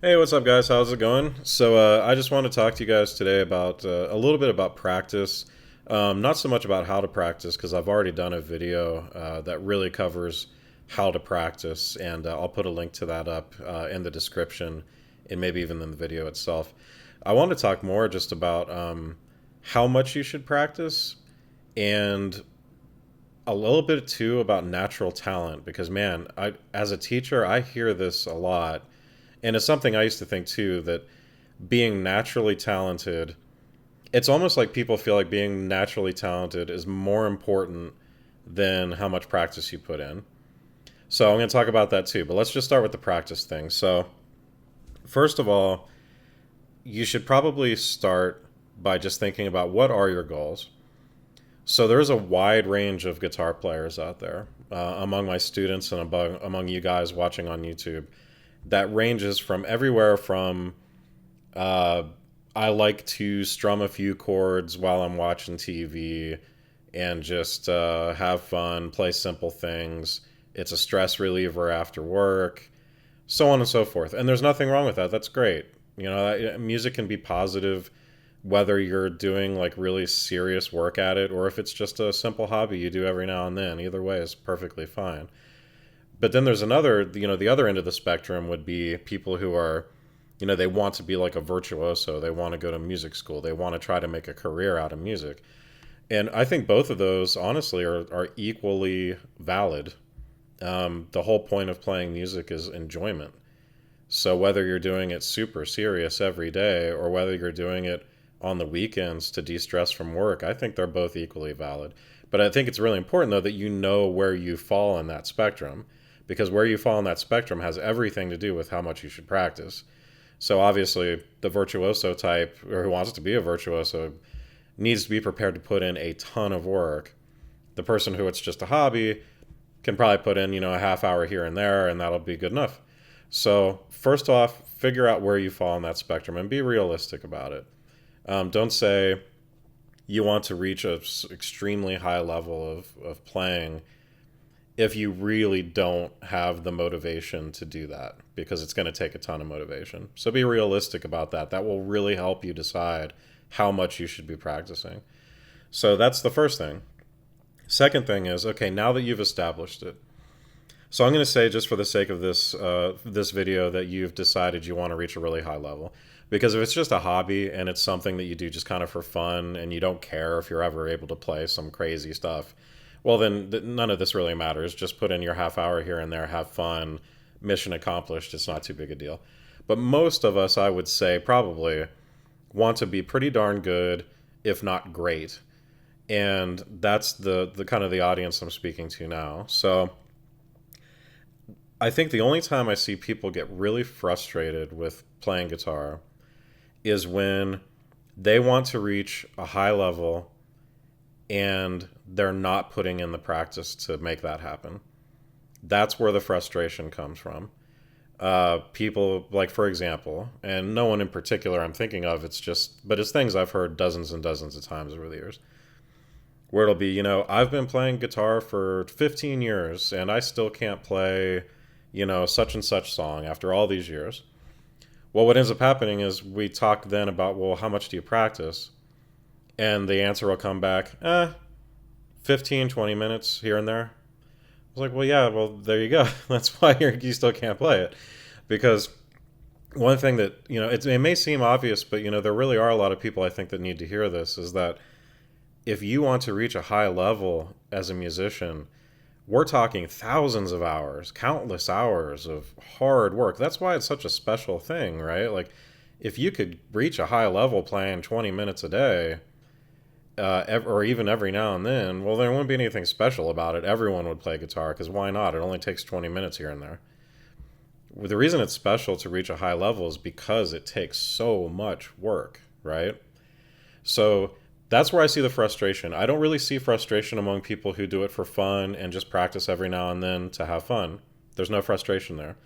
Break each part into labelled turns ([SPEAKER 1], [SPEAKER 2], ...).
[SPEAKER 1] Hey, what's up, guys? How's it going? I just want to talk to you guys today about a little bit about practice. Not so much about how to practice, because I've already done a video that really covers how to practice, and I'll put a link to that up in the description and maybe even in the video itself. I want to talk more just about how much you should practice and a little bit too about natural talent, because man, as a teacher, I hear this a lot, and it's something I used to think too, that being naturally talented, it's almost like people feel like being naturally talented is more important than how much practice you put in. So I'm going to talk about that too, but let's just start with the practice thing. So first of all, you should probably start by just thinking about what are your goals. So there's a wide range of guitar players out there among my students and among you guys watching on YouTube. That ranges from everywhere from uh, I like to strum a few chords while I'm watching TV and just have fun, play simple things. It's a stress reliever after work, so on and so forth. And there's nothing wrong with that. That's great. Music can be positive whether you're doing like really serious work at it or if it's just a simple hobby you do every now and then. Either way is perfectly fine. But then there's another, the other end of the spectrum would be people who are, they want to be like a virtuoso. They want to go to music school. They want to try to make a career out of music. And I think both of those, honestly, are equally valid. The whole point of playing music is enjoyment. So whether you're doing it super serious every day or whether you're doing it on the weekends to de-stress from work, I think they're both equally valid. But I think it's really important, though, that you know where you fall in that spectrum, because where you fall in that spectrum has everything to do with how much you should practice. So obviously, the virtuoso type, or who wants to be a virtuoso, needs to be prepared to put in a ton of work. The person who it's just a hobby can probably put in, a half hour here and there, and that'll be good enough. So first off, figure out where you fall in that spectrum and be realistic about it. Don't say you want to reach a extremely high level of playing if you really don't have the motivation to do that, because it's going to take a ton of motivation. So be realistic about that. That will really help you decide how much you should be practicing. So that's the first thing. Second thing is, okay, now that you've established it, so I'm going to say, just for the sake of this video, that you've decided you want to reach a really high level. Because if it's just a hobby and it's something that you do just kind of for fun and you don't care if you're ever able to play some crazy stuff, well then none of this really matters. Just put in your half hour here and there, have fun, mission accomplished. It's not too big a deal. But most of us, I would say, probably want to be pretty darn good, if not great. And that's the kind of the audience I'm speaking to now. So I think the only time I see people get really frustrated with playing guitar is when they want to reach a high level and they're not putting in the practice to make that happen. That's where the frustration comes from. People, like, for example, and no one in particular I'm thinking of, but it's things I've heard dozens and dozens of times over the years, where it'll be, I've been playing guitar for 15 years and I still can't play, such and such song after all these years. Well, what ends up happening is we talk then about, well, how much do you practice? And the answer will come back, 15, 20 minutes here and there. I was like, well, yeah, well, there you go. That's why you still can't play it. Because one thing that, it may seem obvious, but, there really are a lot of people I think that need to hear this, is that if you want to reach a high level as a musician, we're talking thousands of hours, countless hours of hard work. That's why it's such a special thing, right? Like, if you could reach a high level playing 20 minutes a day, or even every now and then, well, there wouldn't be anything special about it. Everyone would play guitar, because why not? It only takes 20 minutes here and there. The reason it's special to reach a high level is because it takes so much work, right? So that's where I see the frustration. I don't really see frustration among people who do it for fun and just practice every now and then to have fun. There's no frustration there.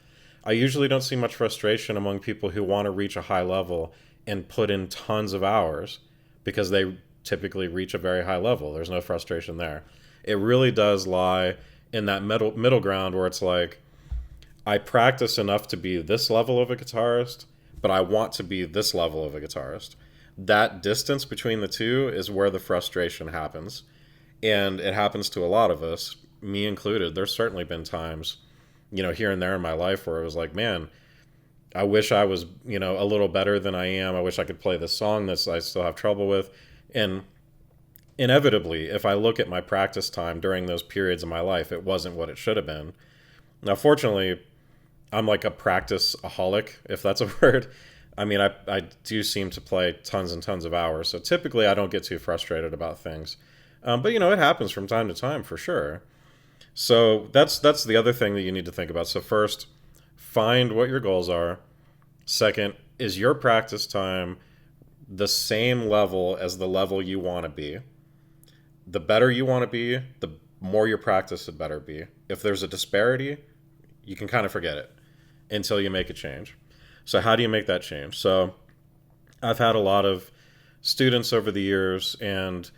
[SPEAKER 1] I usually don't see much frustration among people who want to reach a high level and put in tons of hours, because they typically reach a very high level. There's no frustration there. It really does lie in that middle ground where it's like, I practice enough to be this level of a guitarist, but I want to be this level of a guitarist. That distance between the two is where the frustration happens. And it happens to a lot of us, me included. There's certainly been times, here and there in my life where it was like, man, I wish I was, a little better than I am. I wish I could play this song that I still have trouble with. And inevitably, if I look at my practice time during those periods of my life, it wasn't what it should have been. Now, fortunately, I'm like a practice-aholic, if that's a word. I mean, I do seem to play tons and tons of hours, so typically I don't get too frustrated about things. But, it happens from time to time, for sure. So that's the other thing that you need to think about. So first, find what your goals are. Second, is your practice time the same level as the level you want to be? The better you want to be, the more your practice had better be. If there's a disparity, you can kind of forget it until you make a change. So how do you make that change? So I've had a lot of students over the years, and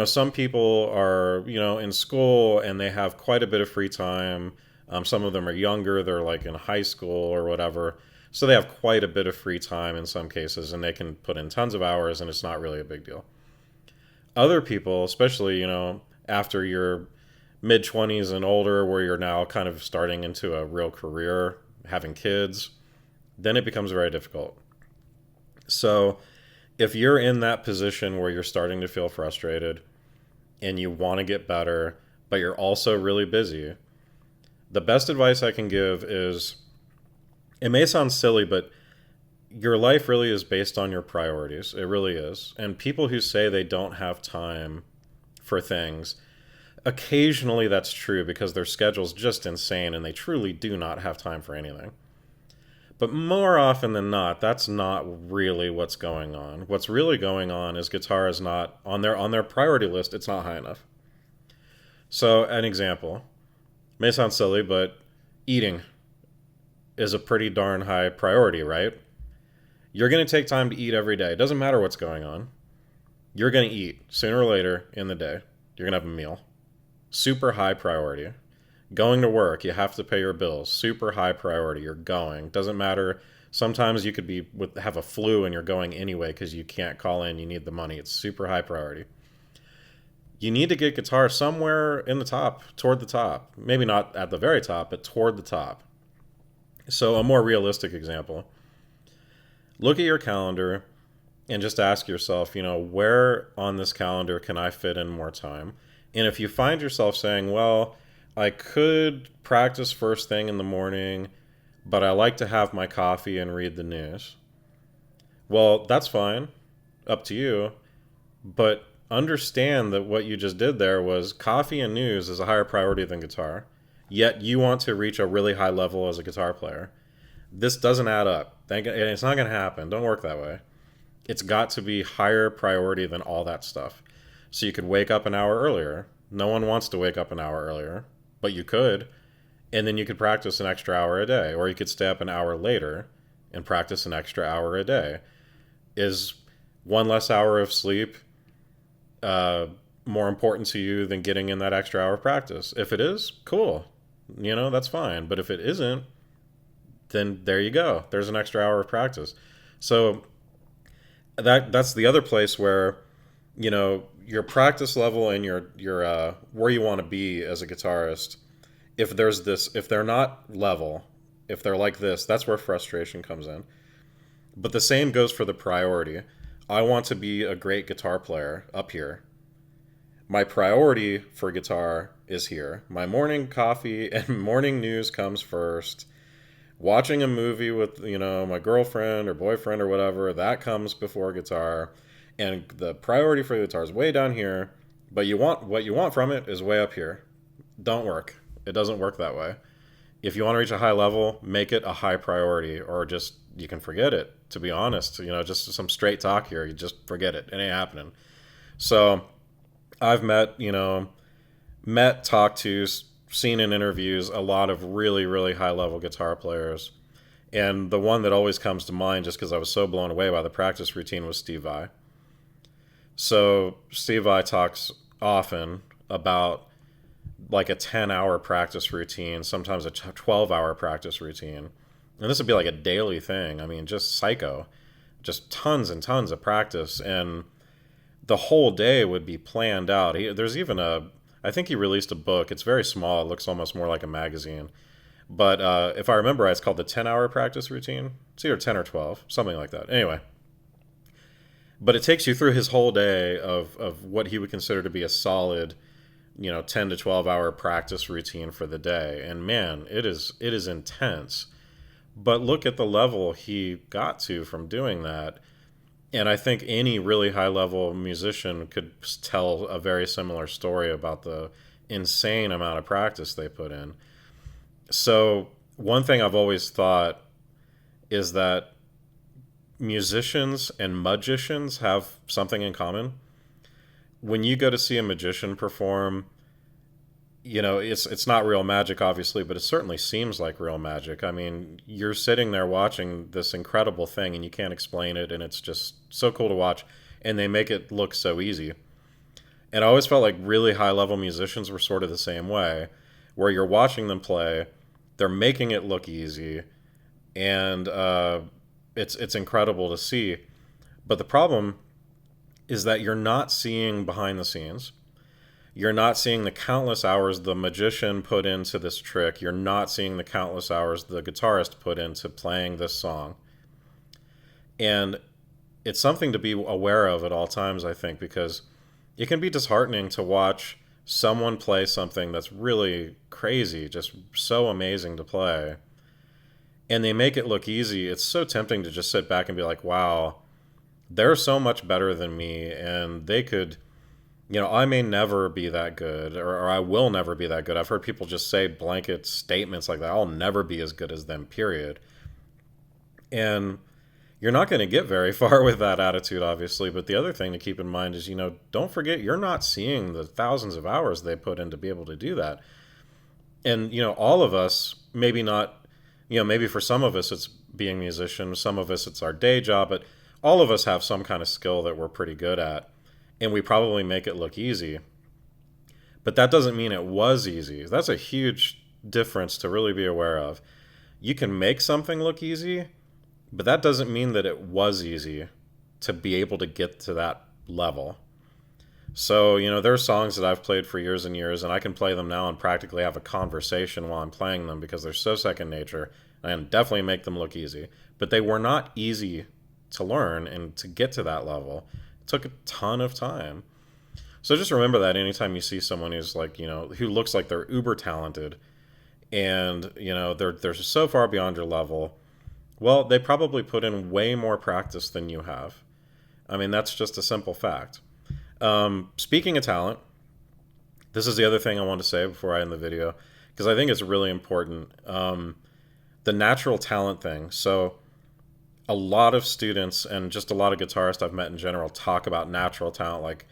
[SPEAKER 1] some people are in school and they have quite a bit of free time. Some of them are younger, they're like in high school or whatever, so they have quite a bit of free time in some cases, and they can put in tons of hours and it's not really a big deal. Other people, especially after your mid-20s and older, where you're now kind of starting into a real career, having kids, then it becomes very difficult. So if you're in that position where you're starting to feel frustrated and you want to get better, but you're also really busy, the best advice I can give is, it may sound silly, but your life really is based on your priorities. It really is. And people who say they don't have time for things, occasionally that's true because their schedule's just insane and they truly do not have time for anything. But more often than not, that's not really what's going on. What's really going on is guitar is not on their priority list. It's not high enough. So an example, may sound silly, but eating is a pretty darn high priority, right? You're going to take time to eat every day. It doesn't matter what's going on. You're going to eat sooner or later in the day. You're going to have a meal. Super high priority. Going to work, you have to pay your bills. Super high priority. You're going. Doesn't matter. Sometimes you could have a flu and you're going anyway because you can't call in. You need the money. It's super high priority. You need to get guitar somewhere in the top, toward the top. Maybe not at the very top, but toward the top. So a more realistic example. Look at your calendar and just ask yourself, where on this calendar can I fit in more time? And if you find yourself saying, well, I could practice first thing in the morning, but I like to have my coffee and read the news. Well, that's fine. Up to you. But understand that what you just did there was coffee and news is a higher priority than guitar. Yet you want to reach a really high level as a guitar player. This doesn't add up. It's not going to happen. Don't work that way. It's got to be higher priority than all that stuff. So you could wake up an hour earlier. No one wants to wake up an hour earlier, but you could. And then you could practice an extra hour a day. Or you could stay up an hour later and practice an extra hour a day. Is one less hour of sleep more important to you than getting in that extra hour of practice? If it is, cool. That's fine. But if it isn't, then there you go. There's an extra hour of practice. So that's the other place where, your practice level and your where you want to be as a guitarist, if they're not level, if they're like this, that's where frustration comes in. But the same goes for the priority. I want to be a great guitar player up here. My priority for guitar is here. My morning coffee and morning news comes first. Watching a movie with, my girlfriend or boyfriend or whatever, that comes before guitar. And the priority for the guitar is way down here, but what you want from it is way up here. Don't work. It doesn't work that way. If you want to reach a high level, make it a high priority, or just, you can forget it, to be honest. Just some straight talk here. You just forget it. It ain't happening. So I've met, talked to, seen in interviews a lot of really, really high level guitar players. And the one that always comes to mind, just because I was so blown away by the practice routine, was Steve Vai. So Steve Vai talks often about like a 10-hour practice routine, sometimes a 12-hour practice routine. And this would be like a daily thing. I mean, just psycho, just tons and tons of practice. And the whole day would be planned out. There's even I think he released a book. It's very small. It looks almost more like a magazine. But if I remember right, it's called the 10-hour practice routine. It's either 10 or 12, something like that. Anyway, but it takes you through his whole day of what he would consider to be a solid, 10 to 12 hour practice routine for the day. And man, it is intense. But look at the level he got to from doing that. And I think any really high level musician could tell a very similar story about the insane amount of practice they put in. So, one thing I've always thought is that musicians and magicians have something in common. When you go to see a magician perform, it's not real magic, obviously, but it certainly seems like real magic. I mean, you're sitting there watching this incredible thing and you can't explain it, and it's just so cool to watch, and they make it look so easy. And I always felt like really high-level musicians were sort of the same way, where you're watching them play, they're making it look easy, and it's incredible to see. But the problem is that you're not seeing behind the scenes. You're not seeing the countless hours the magician put into this trick. You're not seeing the countless hours the guitarist put into playing this song. And it's something to be aware of at all times, I think, because it can be disheartening to watch someone play something that's really crazy, just so amazing to play, and they make it look easy. It's so tempting to just sit back and be like, wow, they're so much better than me, and they could, I may never be that good, or I will never be that good. I've heard people just say blanket statements like that. I'll never be as good as them, period. And you're not going to get very far with that attitude, obviously. But the other thing to keep in mind is, don't forget you're not seeing the thousands of hours they put in to be able to do that. And, all of us, maybe not, maybe for some of us it's being musicians, some of us it's our day job, but all of us have some kind of skill that we're pretty good at. And we probably make it look easy. But that doesn't mean it was easy. That's a huge difference to really be aware of. You can make something look easy, but that doesn't mean that it was easy to be able to get to that level. So, there are songs that I've played for years and years, and I can play them now and practically have a conversation while I'm playing them because they're so second nature, and definitely make them look easy. But they were not easy to learn and to get to that level. It took a ton of time. So just remember that anytime you see someone who's like, who looks like they're uber talented and, they're so far beyond your level, well, they probably put in way more practice than you have. I mean, that's just a simple fact. Speaking of talent, this is the other thing I want to say before I end the video, because I think it's really important. The natural talent thing. So a lot of students and just a lot of guitarists I've met in general talk about natural talent, like,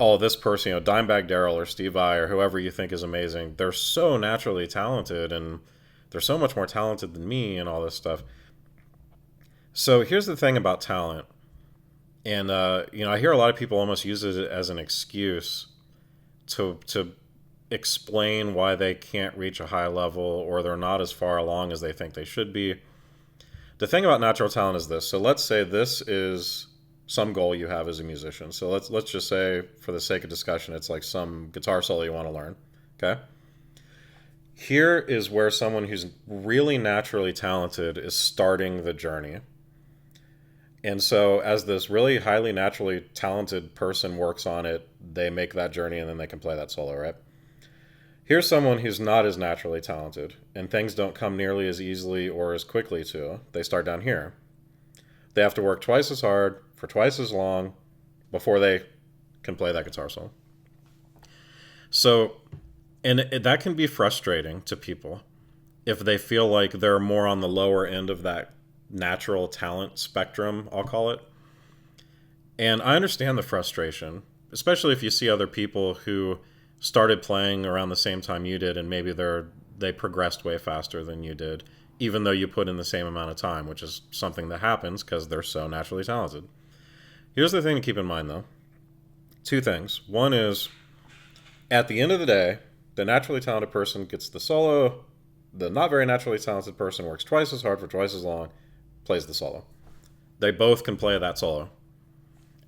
[SPEAKER 1] oh, this person, Dimebag Darrell or Steve Vai or whoever you think is amazing, they're so naturally talented and they're so much more talented than me and all this stuff. So here's the thing about talent. And, I hear a lot of people almost use it as an excuse to explain why they can't reach a high level or they're not as far along as they think they should be. The thing about natural talent is this. So let's say this is some goal you have as a musician. So let's just say, for the sake of discussion, it's like some guitar solo you want to learn. Okay? Here is where someone who's really naturally talented is starting the journey. And so as this really highly naturally talented person works on it, they make that journey and then they can play that solo, right? Here's someone who's not as naturally talented and things don't come nearly as easily or as quickly to. They start down here. They have to work twice as hard for twice as long before they can play that guitar solo. So, and that can be frustrating to people if they feel like they're more on the lower end of that natural talent spectrum, I'll call it. And I understand the frustration, especially if you see other people who started playing around the same time you did and maybe they progressed way faster than you did, even though you put in the same amount of time, which is something that happens because they're so naturally talented. Here's the thing to keep in mind, though. Two things. One is, at the end of the day, The naturally talented person gets the solo. The not very naturally talented person works twice as hard for twice as long, plays the solo. They both can play that solo.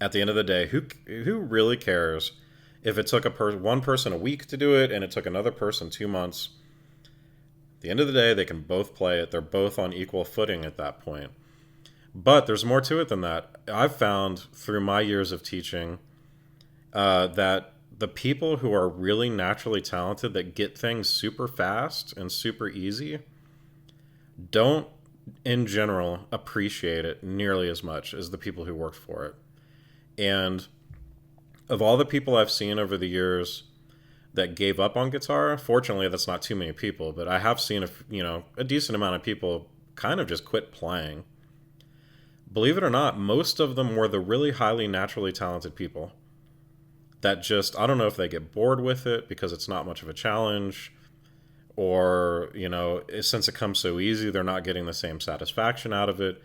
[SPEAKER 1] At the end of the day, who really cares if it took one person a week to do it and it took another person 2 months? At the end of the day, they can both play it. They're both on equal footing at that point. But there's more to it than that. I've found through my years of teaching that the people who are really naturally talented that get things super fast and super easy don't, in general, appreciate it nearly as much as the people who worked for it. And of all the people I've seen over the years that gave up on guitar, fortunately that's not too many people, but I have seen a decent amount of people kind of just quit playing. Believe it or not, most of them were the really highly naturally talented people that just, I don't know if they get bored with it because it's not much of a challenge, or, since it comes so easy, they're not getting the same satisfaction out of it.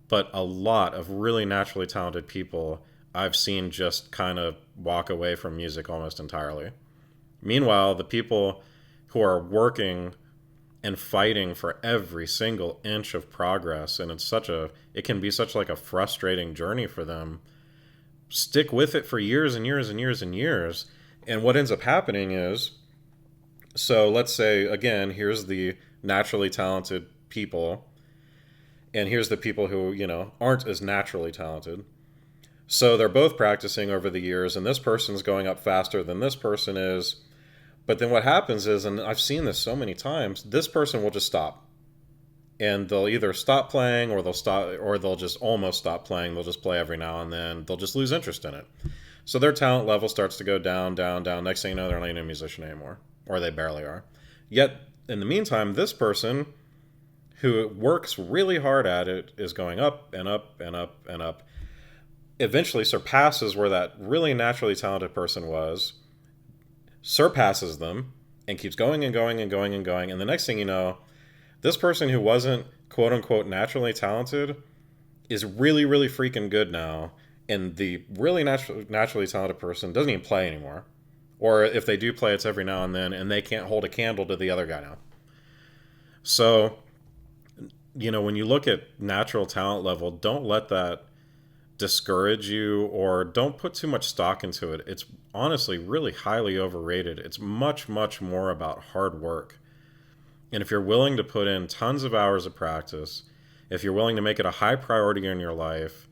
[SPEAKER 1] But a lot of really naturally talented people I've seen just kind of walk away from music almost entirely. Meanwhile, the people who are working and fighting for every single inch of progress, and it can be such like a frustrating journey for them, stick with it for years and years and years and years. And what ends up happening is, so let's say, again, here's the naturally talented people, and here's the people who, aren't as naturally talented. So they're both practicing over the years, and this person's going up faster than this person is. But then what happens is, and I've seen this so many times, this person will just stop. And they'll either stop playing, or they'll just almost stop playing. They'll just play every now and then. They'll just lose interest in it. So their talent level starts to go down, down, down. Next thing you know, they're not even a musician anymore. Or they barely are. Yet, in the meantime, this person who works really hard at it is going up and up and up and up. Eventually surpasses where that really naturally talented person was, surpasses them, and keeps going and going and going and going. And the next thing you know, this person who wasn't quote unquote naturally talented is really, really freaking good now. And the really naturally talented person doesn't even play anymore. Or if they do play, it's every now and then, and they can't hold a candle to the other guy now. So, when you look at natural talent level, don't let that discourage you, or don't put too much stock into it. It's honestly really highly overrated. It's much, much more about hard work. And if you're willing to put in tons of hours of practice, if you're willing to make it a high priority in your life,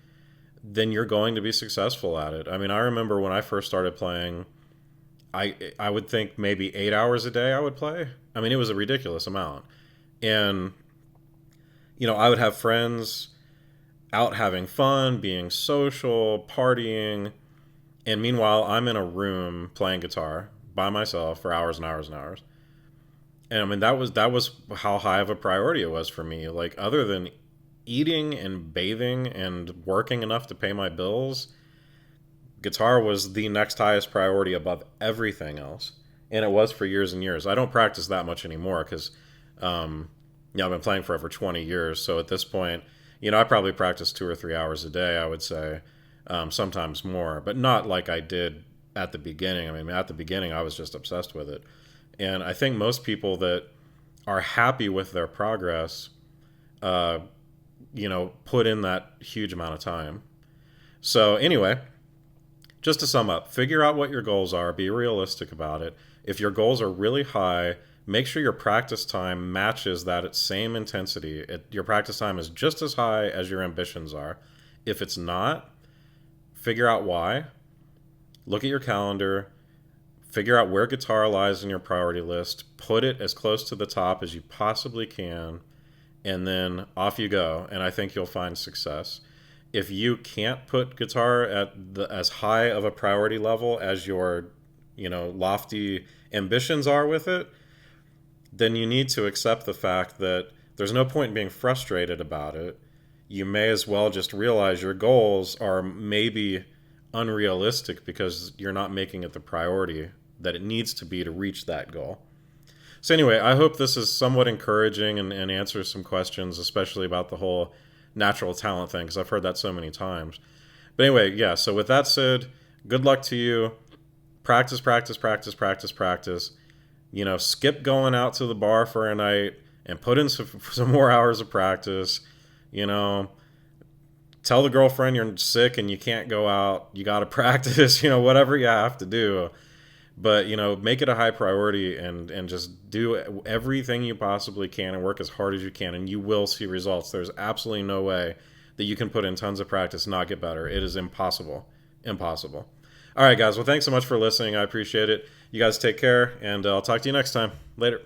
[SPEAKER 1] then you're going to be successful at it. I mean, I remember when I first started playing, I would think maybe 8 hours a day I would play. I mean, it was a ridiculous amount. And, I would have friends out having fun, being social, partying, and meanwhile I'm in a room playing guitar by myself for hours and hours and hours. And I mean, that was how high of a priority it was for me. Like, other than eating and bathing and working enough to pay my bills, guitar was the next highest priority above everything else. And it was for years and years. I don't practice that much anymore because I've been playing for over 20 years. So at this point, I probably practice 2 or 3 hours a day, I would say, sometimes more, but not like I did at the beginning. I mean, at the beginning, I was just obsessed with it. And I think most people that are happy with their progress, put in that huge amount of time. So anyway, just to sum up, figure out what your goals are, be realistic about it. If your goals are really high, make sure your practice time matches that at same intensity. Your practice time is just as high as your ambitions are. If it's not, figure out why. Look at your calendar. Figure out where guitar lies in your priority list. Put it as close to the top as you possibly can. And then off you go. And I think you'll find success. If you can't put guitar at as high of a priority level as your, lofty ambitions are with it, then you need to accept the fact that there's no point in being frustrated about it. You may as well just realize your goals are maybe unrealistic because you're not making it the priority that it needs to be to reach that goal. So anyway, I hope this is somewhat encouraging and answers some questions, especially about the whole natural talent thing, because I've heard that so many times. But anyway, yeah, so with that said, good luck to you. Practice, practice, practice, practice, practice. skip going out to the bar for a night and put in some more hours of practice. You know, tell the girlfriend you're sick and you can't go out. You got to practice, whatever you have to do. But, make it a high priority and just do everything you possibly can and work as hard as you can, and you will see results. There's absolutely no way that you can put in tons of practice and not get better. It is impossible. Impossible. All right, guys. Well, thanks so much for listening. I appreciate it. You guys take care, and I'll talk to you next time. Later.